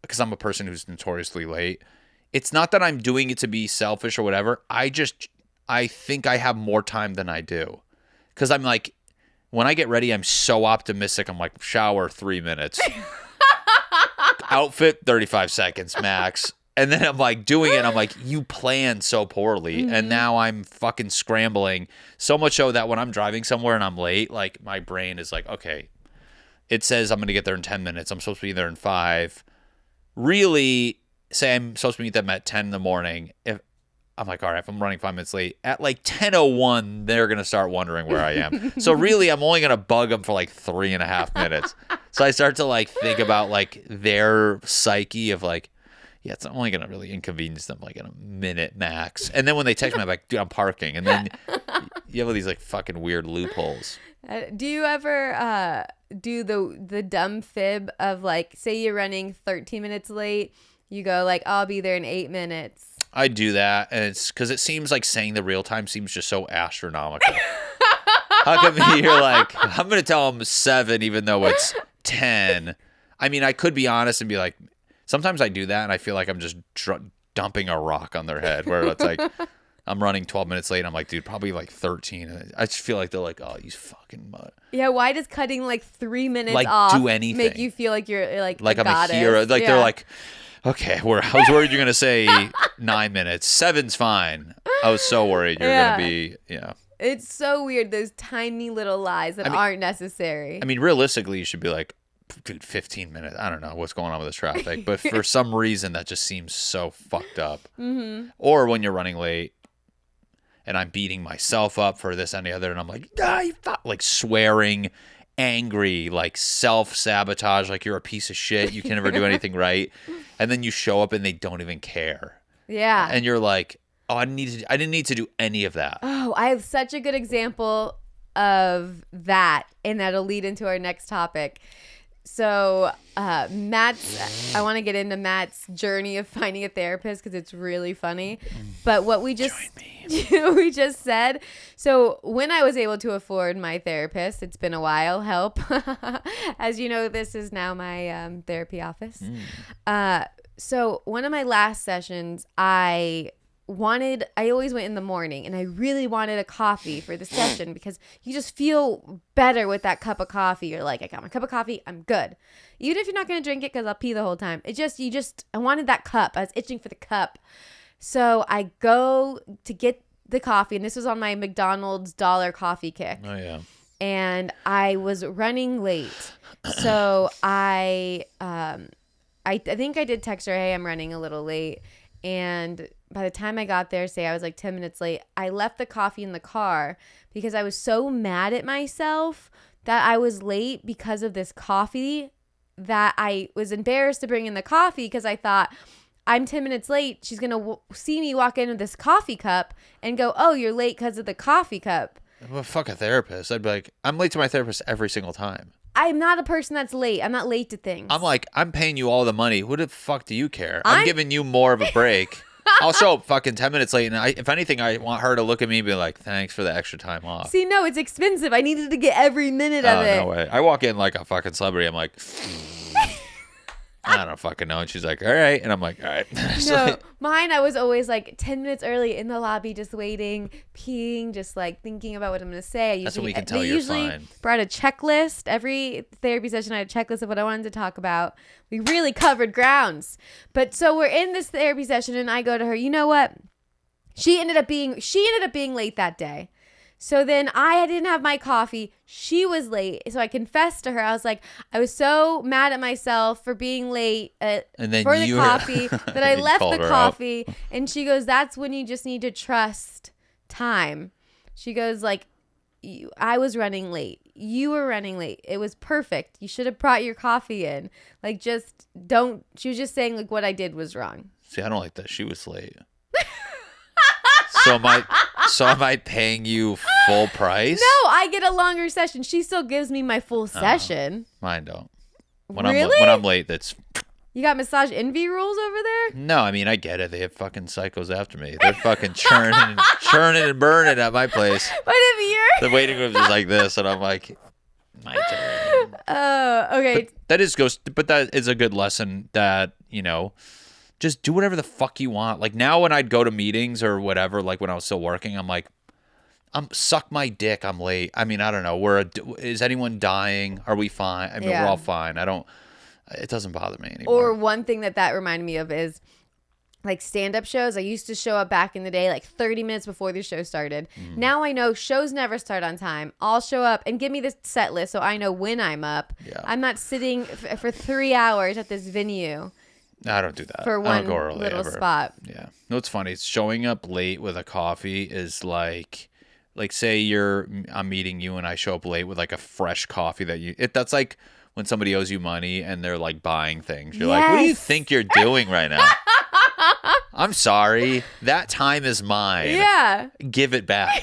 because I'm a person who's notoriously late. It's not that I'm doing it to be selfish or whatever. I think I have more time than I do. Because I'm like, when I get ready, I'm so optimistic. I'm like, shower 3 minutes. Outfit 35 seconds max. And then I'm like doing it. I'm like, you planned so poorly. Mm-hmm. And now I'm fucking scrambling. So much so that when I'm driving somewhere and I'm late, like my brain is like, okay, it says I'm going to get there in 10 minutes. I'm supposed to be there in 5. Really, say I'm supposed to meet them at 10 in the morning. If I'm like, all right, if I'm running 5 minutes late, at like 10:01, they're going to start wondering where I am. So really, I'm only going to bug them for like 3.5 minutes. So I start to like think about like their psyche of like, yeah, it's only going to really inconvenience them like in a minute max. And then when they text me, I'm like, dude, I'm parking. And then you have all these like fucking weird loopholes. Do you ever do the dumb fib of like, say you're running 13 minutes late, you go like, I'll be there in 8 minutes. I do that, and it's because it seems like saying the real time seems just so astronomical. How come you're like, I'm going to tell them 7 even though it's 10? I mean, I could be honest and be like, sometimes I do that, and I feel like I'm just dumping a rock on their head where it's like, I'm running 12 minutes late. And I'm like, dude, probably like 13. And I just feel like they're like, oh, you fucking mud. Yeah, why does cutting like 3 minutes like, off do anything. Make you feel like you're like I'm goddess. A hero? Like they're like, okay, I was worried you're gonna say 9 minutes. 7's fine. I was so worried you're gonna be, It's so weird, those tiny little lies that aren't necessary. I mean, realistically, you should be like, dude, 15 minutes. I don't know what's going on with this traffic, but for some reason that just seems so fucked up. Mm-hmm. Or when you're running late and I'm beating myself up for this and the other, and I'm like, like swearing, angry, like self-sabotage, like you're a piece of shit, you can never do anything right. And then you show up and they don't even care. Yeah. And you're like, oh, I didn't need to do any of that. Oh, I have such a good example of that, and that'll lead into our next topic. So I want to get into Matt's journey of finding a therapist because it's really funny. But what we just said. So when I was able to afford my therapist, it's been a while, help. As you know, this is now my therapy office. So one of my last sessions, I always went in the morning, and I really wanted a coffee for the session because you just feel better with that cup of coffee. You're like, I got my cup of coffee, I'm good. Even if you're not going to drink it because I'll pee the whole time. I wanted that cup. I was itching for the cup. So I go to get the coffee, and this was on my McDonald's $1 coffee kick. Oh, yeah. And I was running late. So I think I did text her, hey, I'm running a little late. And by the time I got there, say I was like 10 minutes late, I left the coffee in the car because I was so mad at myself that I was late because of this coffee that I was embarrassed to bring in the coffee because I thought, I'm 10 minutes late. She's going to see me walk in with this coffee cup and go, oh, you're late because of the coffee cup. Well, fuck a therapist. I'd be like, I'm late to my therapist every single time. I'm not a person that's late. I'm not late to things. I'm like, I'm paying you all the money. Who the fuck do you care? I'm giving you more of a break. I'll show up fucking 10 minutes late, and if anything, I want her to look at me and be like, thanks for the extra time off. See, no, it's expensive. I needed to get every minute of it. No way. I walk in like a fucking celebrity. I'm like, I don't fucking know. And she's like, all right. And I'm like, all right. No, mine, I was always like 10 minutes early in the lobby, just waiting, peeing, just like thinking about what I'm going to say. That's when we can tell you're fine. Brought a checklist. Every therapy session, I had a checklist of what I wanted to talk about. We really covered grounds. But so we're in this therapy session, and I go to her, you know what? She ended up being late that day. So then I didn't have my coffee. She was late. So I confessed to her. I was like, I was so mad at myself for being late for the coffee that I left the coffee. Out. And she goes, that's when you just need to trust time. She goes like, I was running late. You were running late. It was perfect. You should have brought your coffee in. Like, just don't. She was just saying like what I did was wrong. See, I don't like that. She was late. So am I paying you full price? No, I get a longer session. She still gives me my full session. Mine don't. When I'm late, that's... You got massage envy rules over there? No, I mean, I get it. They have fucking psychos after me. They're fucking churning and burning at my place. But if you're... The waiting room is like this, and I'm like, my turn. Okay. But that is a good lesson that, just do whatever the fuck you want. Like now when I'd go to meetings or whatever, like when I was still working, I'm like, suck my dick. I'm late. I mean, I don't know. Is anyone dying? Are we fine? I mean, we're all fine. It doesn't bother me anymore. Or one thing that reminded me of is like stand-up shows. I used to show up back in the day like 30 minutes before the show started. Now I know shows never start on time. I'll show up and give me the set list so I know when I'm up. Yeah. I'm not sitting for 3 hours at this venue. I don't do that. For I one don't go early little ever. spot. Yeah. No, it's funny. Showing up late with a coffee is like say I'm meeting you and I show up late with like a fresh coffee that's like when somebody owes you money and they're like buying things. You're like, what do you think you're doing right now? I'm sorry. That time is mine. Yeah. Give it back.